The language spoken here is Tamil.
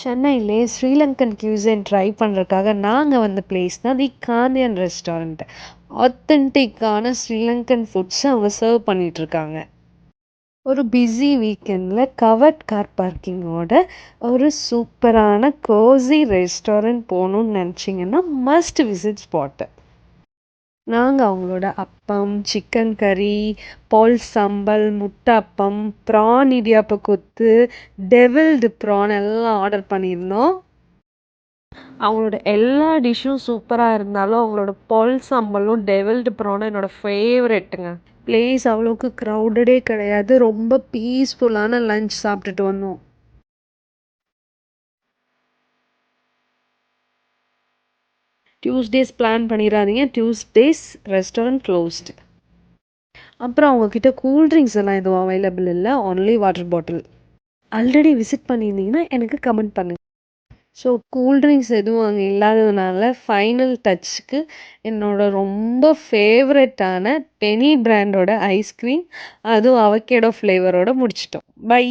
சென்னையிலே ஸ்ரீலங்கன் கியூசைன் ட்ரை பண்ணுறதுக்காக நாங்கள் வந்த பிளேஸ் தான் தி காந்தியன் ரெஸ்டாரண்ட். ஆத்தென்டிக்கான ஸ்ரீலங்கன் ஃபுட்ஸ் அவங்க சர்வ் பண்ணிட்டு இருக்காங்க. ஒரு பிஸி வீக்கெண்டில் கவர்ட் கார் பார்க்கிங்கோட ஒரு சூப்பரான கோசி ரெஸ்டாரண்ட் போகணுன்னு நினச்சிங்கன்னா மஸ்ட் விசிட் ஸ்பாட்டு. நாங்கள் அவங்களோட அப்பம், சிக்கன் கறி, பால் சம்பல், முட்டை அப்பம், ப்ரான் இடியாப்ப கொத்து, டெவில்டு ப்ரான் எல்லாம் ஆர்டர் பண்ணியிருந்தோம். அவங்களோட எல்லா டிஷ்ஷும் சூப்பராக இருந்தாலும் அவங்களோட பால் சம்பலும் டெவில்டு ப்ரானும் என்னோடய ஃபேவரெட்டுங்க. பிளேஸ் அவ்வளோக்கு க்ரௌடடே கிடையாது. ரொம்ப பீஸ்ஃபுல்லான லஞ்ச் சாப்பிட்டுட்டு வந்தோம். டியூஸ்டேஸ் பிளான் பண்ணிடாதீங்க. Tuesdays restaurant closed. அப்புறம் அவங்கக்கிட்ட கூல்ட்ரிங்க்ஸ் எல்லாம் எதுவும் அவைலபிள் இல்லை. Only water bottle. Already visit பண்ணியிருந்தீங்கன்னா எனக்கு கமெண்ட் பண்ணுங்கள். ஸோ கூல்ட்ரிங்க்ஸ் எதுவும் அங்கே இல்லாததுனால ஃபைனல் டச்சுக்கு என்னோட ரொம்ப ஃபேவரட்டான பெனி பிராண்டோட ஐஸ்கிரீம், அதுவும் அவகேடோ ஃப்ளேவரோட முடிச்சிட்டோம். பை.